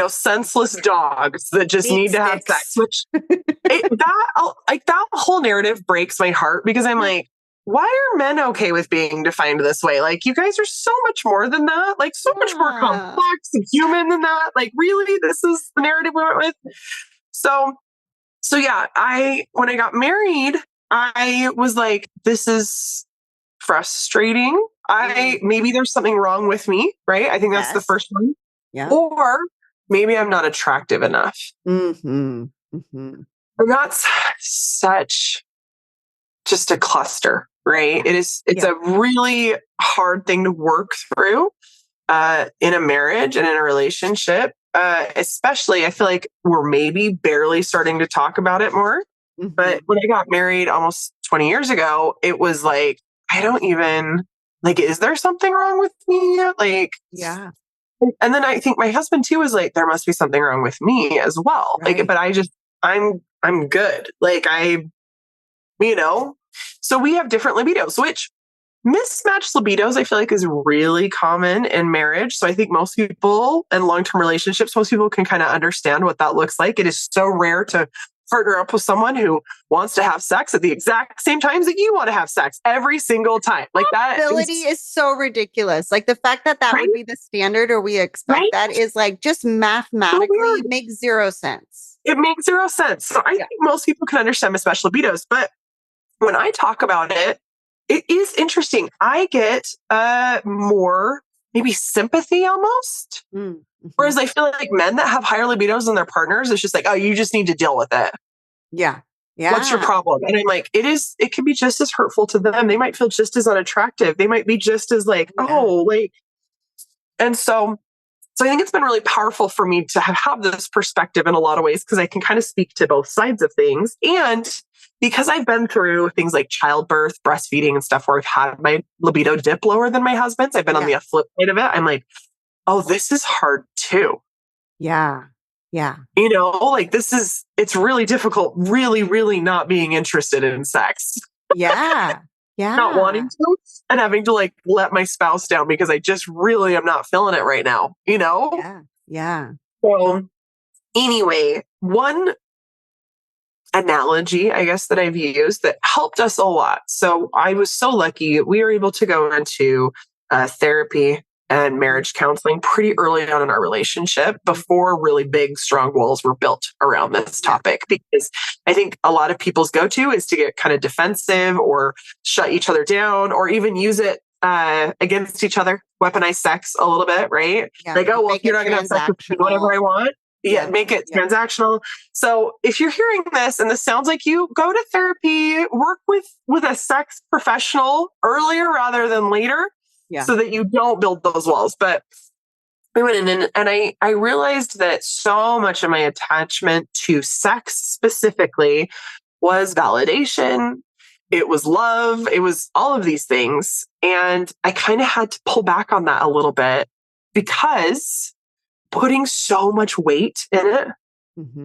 senseless dogs that just need to have sex. Which that whole narrative breaks my heart because I'm like, why are men okay with being defined this way? Like, you guys are so much more than that. Like, so much more complex and human than that. Like, really, this is the narrative we went with. So when I got married, I was like, this is frustrating. Maybe there's something wrong with me, right? I think that's the first one. Yeah. Or maybe I'm not attractive enough. Mm-hmm. Mm-hmm. And that's such just a cluster, right? It's a really hard thing to work through in a marriage and in a relationship. Especially, I feel like we're maybe barely starting to talk about it more. Mm-hmm. But when I got married almost 20 years ago, it was like, I don't even, is there something wrong with me? And then I think my husband too was like, there must be something wrong with me as well. Right. But I'm good. So we have different libidos, which mismatched libidos, I feel like, is really common in marriage. So I think most people in long-term relationships, most people can kind of understand what that looks like. It is so rare to partner up with someone who wants to have sex at the exact same times that you want to have sex every single time. That ability is so ridiculous. Like the fact that would be the standard or we expect that is like just mathematically makes zero sense. It makes zero sense. So I think most people can understand mismatched libidos, but when I talk about it, it is interesting. I get more maybe sympathy almost. Mm-hmm. Whereas I feel like men that have higher libidos than their partners, it's just like, oh, you just need to deal with it. Yeah. Yeah. What's your problem? And I'm like, it can be just as hurtful to them. They might feel just as unattractive. They might be just as and so I think it's been really powerful for me to have this perspective in a lot of ways because I can kind of speak to both sides of things. And because I've been through things like childbirth, breastfeeding and stuff where I've had my libido dip lower than my husband's, I've been on the flip side of it. I'm like, oh, this is hard too. Yeah. Yeah. It's really difficult, really, really not being interested in sex. Yeah. Yeah. Not wanting to and having to let my spouse down because I just really am not feeling it right now, Yeah. Yeah. So anyway, one analogy, I guess, that I've used that helped us a lot. So I was so lucky. We were able to go into therapy and marriage counseling pretty early on in our relationship before really big, strong walls were built around this topic. Because I think a lot of people's go-to is to get kind of defensive or shut each other down or even use it against each other, weaponize sex a little bit, right? Yeah, oh, well, if you're not going to have sex with me, whatever I want. Yeah, make it transactional. So if you're hearing this and this sounds like you, go to therapy, work with a sex professional earlier rather than later, so that you don't build those walls. But I went in and I realized that so much of my attachment to sex specifically was validation. It was love. It was all of these things. And I kind of had to pull back on that a little bit because putting so much weight in it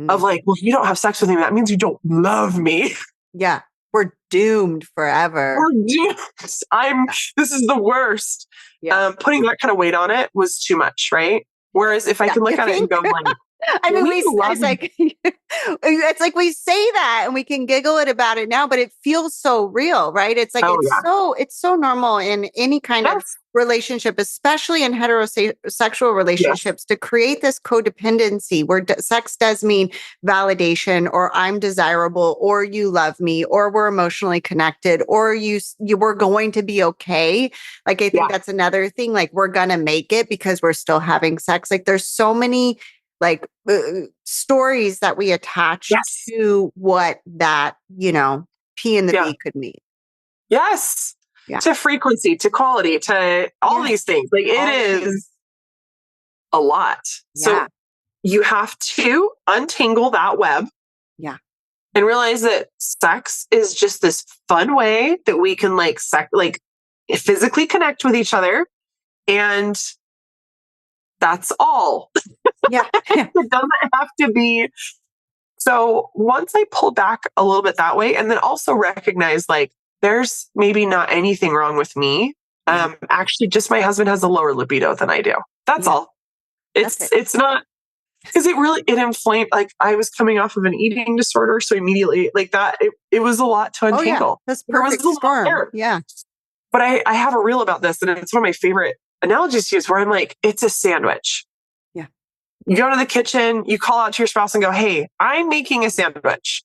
of like, well, if you don't have sex with me, that means you don't love me. Yeah. We're doomed forever. We're doomed. This is the worst. Putting that kind of weight on it was too much, right? Whereas if I can look at it and go like, I mean, it's like we say that and we can giggle about it now, but it feels so real, right? It's like, it's so normal in any kind of relationship, especially in heterosexual relationships, to create this codependency where sex does mean validation, or I'm desirable, or you love me, or we're emotionally connected, or you were going to be okay. Like, I think that's another thing. Like, we're going to make it because we're still having sex. Like, there's so many like stories that we attach to what that, P and the B could mean. Yes. Yeah. To frequency, to quality, to all these things. Like it is a lot. Yeah. So you have to untangle that web. Yeah. And realize that sex is just this fun way that we can physically connect with each other. And that's all. Yeah. It doesn't have to be. So once I pulled back a little bit that way, and then also recognize like, there's maybe not anything wrong with me. Actually, just my husband has a lower libido than I do. That's all. It's not, because it inflamed. Like I was coming off of an eating disorder. So immediately like that, it was a lot to untangle. Oh, yeah. That's perfect storm. Yeah. But I have a reel about this, and it's one of my favorite analogies to use, where I'm like, it's a sandwich. Yeah. You go to the kitchen, you call out to your spouse and go, hey, I'm making a sandwich.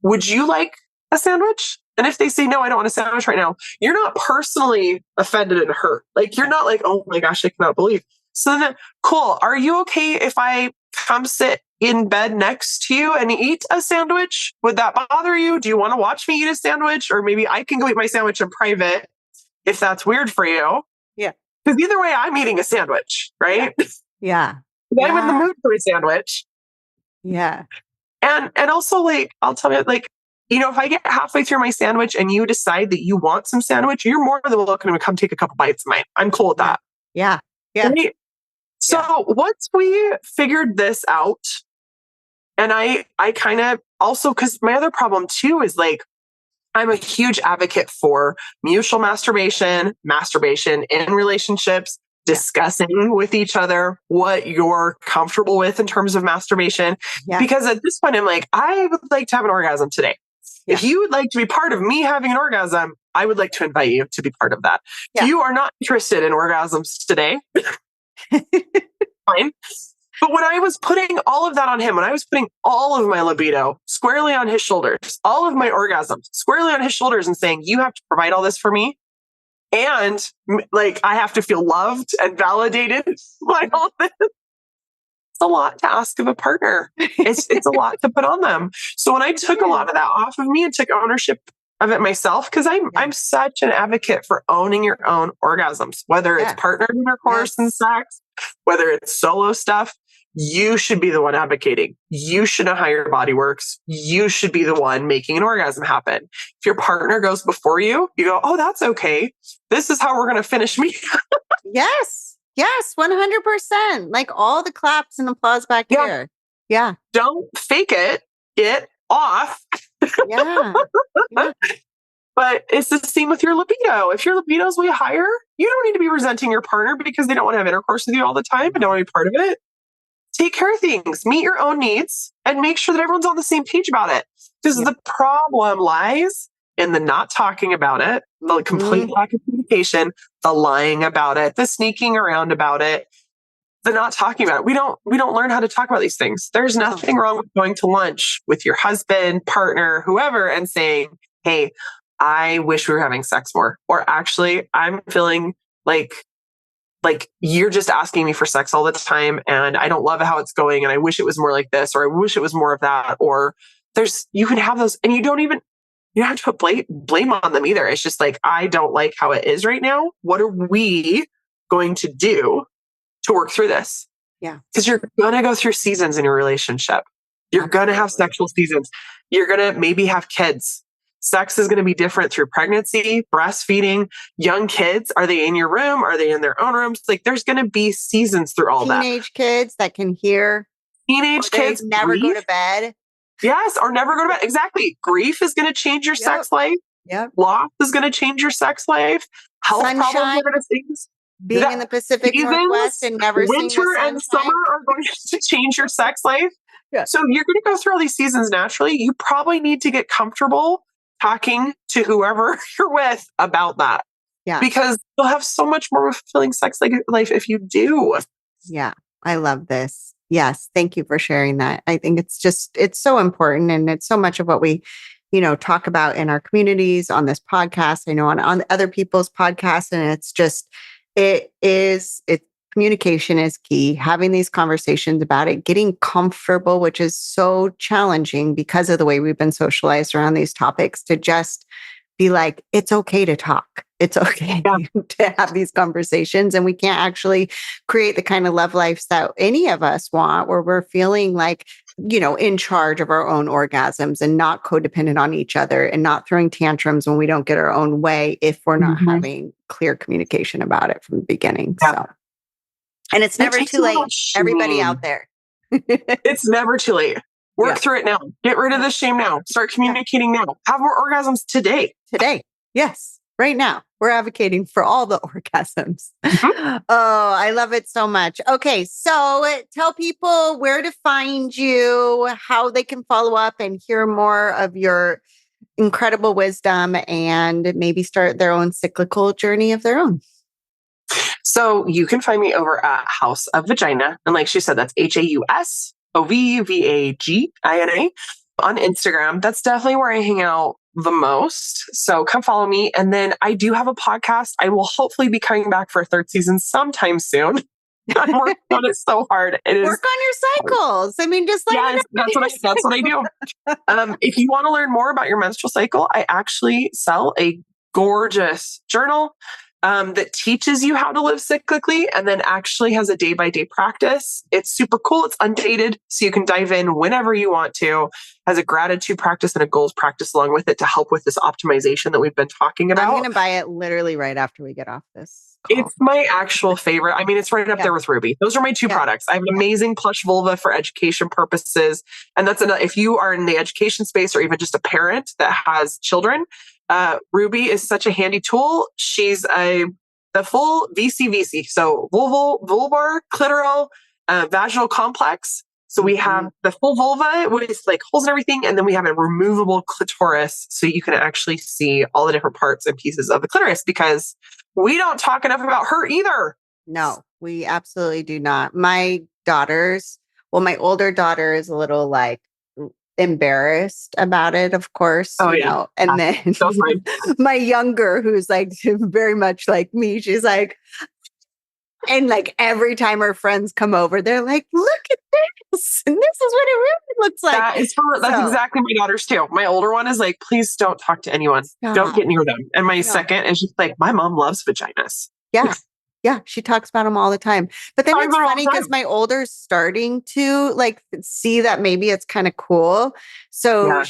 Would you like a sandwich? And if they say, no, I don't want a sandwich right now, you're not personally offended and hurt. Like, you're not like, oh my gosh, I cannot believe. So then, cool. Are you okay if I come sit in bed next to you and eat a sandwich? Would that bother you? Do you want to watch me eat a sandwich? Or maybe I can go eat my sandwich in private if that's weird for you. Yeah. Because either way, I'm eating a sandwich, right? Yeah. I'm in the mood for a sandwich. Yeah. And also, like, I'll tell you, like, if I get halfway through my sandwich and you decide that you want some sandwich, you're more than welcome to come take a couple bites of mine. I'm cool with that. Yeah. Yeah. Right? So once we figured this out, and I kind of also, because my other problem too is like, I'm a huge advocate for mutual masturbation in relationships, discussing with each other what you're comfortable with in terms of masturbation. Yeah. Because at this point, I'm like, I would like to have an orgasm today. Yeah. If you would like to be part of me having an orgasm, I would like to invite you to be part of that. Yeah. If you are not interested in orgasms today, fine. But when I was putting all of that on him, when I was putting all of my libido squarely on his shoulders, all of my orgasms squarely on his shoulders and saying, you have to provide all this for me. And like, I have to feel loved and validated by all this. It's a lot to ask of a partner. It's a lot to put on them. So when I took a lot of that off of me and took ownership of it myself, because I'm such an advocate for owning your own orgasms, whether it's partner intercourse and sex, whether it's solo stuff. You should be the one advocating. You should know how your body works. You should be the one making an orgasm happen. If your partner goes before you, you go, oh, that's okay. This is how we're going to finish me. Yes. Yes. 100%. Like all the claps and applause back here. Yeah. Don't fake it. Get off. Yeah. But it's the same with your libido. If your libido is way higher, you don't need to be resenting your partner because they don't want to have intercourse with you all the time and don't want to be part of it. Take care of things, meet your own needs, and make sure that everyone's on the same page about it. Because the problem lies in the not talking about it, the complete lack of communication, the lying about it, the sneaking around about it, the not talking about it. We don't learn how to talk about these things. There's nothing wrong with going to lunch with your husband, partner, whoever, and saying, hey, I wish we were having sex more. Or actually, I'm feeling like like, you're just asking me for sex all the time and I don't love how it's going. And I wish it was more like this, or I wish it was more of that. Or you can have those and you don't have to put blame on them either. It's just like, I don't like how it is right now. What are we going to do to work through this? Yeah. Because you're going to go through seasons in your relationship. You're going to have sexual seasons. You're going to maybe have kids. Sex is going to be different through pregnancy, breastfeeding, young kids. Are they in your room? Are they in their own rooms? Like, there's going to be seasons through all that. Teenage kids that can hear. Teenage kids never go to bed. Yes, or never go to bed. Exactly. Grief is going to change your sex life. Yep. Loss is going to change your sex life. Health problems are going to change. Being in the Pacific Northwest and never seeing the winter and summer are going to change your sex life. Yeah. So you're going to go through all these seasons naturally. You probably need to get comfortable talking to whoever you're with about that. Yeah. Because you'll have so much more fulfilling sex life if you do. Yeah. I love this. Yes. Thank you for sharing that. I think it's so important. And it's so much of what we, talk about in our communities, on this podcast, I know on other people's podcasts. And it's communication is key. Having these conversations about it, getting comfortable, which is so challenging because of the way we've been socialized around these topics, to just be like, it's okay to talk. It's okay to have these conversations. And we can't actually create the kind of love lives that any of us want, where we're feeling like, in charge of our own orgasms and not codependent on each other and not throwing tantrums when we don't get our own way if we're not having clear communication about it from the beginning. Yeah. So, and it's never too late. Everybody out there. It's never too late. Work through it now. Get rid of the shame now. Start communicating now. Have more orgasms today. Today. Yes. Right now. We're advocating for all the orgasms. Oh, I love it so much. Okay. So tell people where to find you, how they can follow up and hear more of your incredible wisdom and maybe start their own cyclical journey of their own. So you can find me over at Haus of Vagina. And like she said, that's HAUSOVVAGINA on Instagram. That's definitely where I hang out the most. So come follow me. And then I do have a podcast. I will hopefully be coming back for a third season sometime soon. I'm working on it so hard. Work on your cycles. I mean, just like that's what I do. If you want to learn more about your menstrual cycle, I actually sell a gorgeous journal that teaches you how to live cyclically and then actually has a day-by-day practice. It's super cool. It's undated, so you can dive in whenever you want to. Has a gratitude practice and a goals practice along with it to help with this optimization that we've been talking about. I'm going to buy it literally right after we get off this call. It's my actual favorite. I mean, it's right up there with Ruby. Those are my two products. I have an amazing plush vulva for education purposes. And that's if you are in the education space or even just a parent that has children, Ruby is such a handy tool. She's the full VCVC. So vulvar, clitoral, vaginal complex. So we have the full vulva with like holes and everything. And then we have a removable clitoris. So you can actually see all the different parts and pieces of the clitoris, because we don't talk enough about her either. No, we absolutely do not. My older daughter is a little like embarrassed about it, of course. And then my younger, who's like very much like me, she's like, and like every time her friends come over, they're like, look at this. And this is what it really looks like. That's exactly my daughter's too. My older one is like, please don't talk to anyone. Stop. Don't get near them. And my second is just like, my mom loves vaginas. Yeah. Yeah. She talks about them all the time. But then it's funny because my older's starting to like see that maybe it's kind of cool. So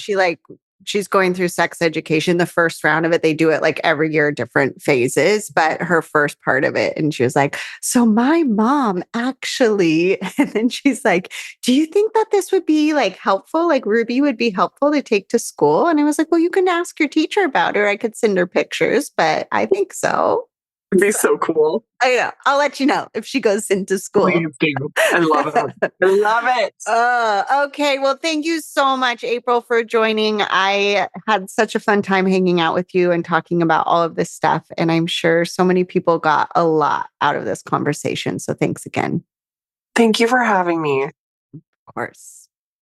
she's going through sex education. The first round of it, they do it like every year, different phases, but her first part of it. And she was like, so my mom actually, and then she's like, do you think that this would be like helpful? Like Ruby would be helpful to take to school? And I was like, well, you can ask your teacher about her. I could send her pictures, but I think so. It'd be so cool. I know. I'll let you know if she goes into school. Please do. I love it. I love it. Okay. Well, thank you so much, April, for joining. I had such a fun time hanging out with you and talking about all of this stuff. And I'm sure so many people got a lot out of this conversation. So thanks again. Thank you for having me. Of course.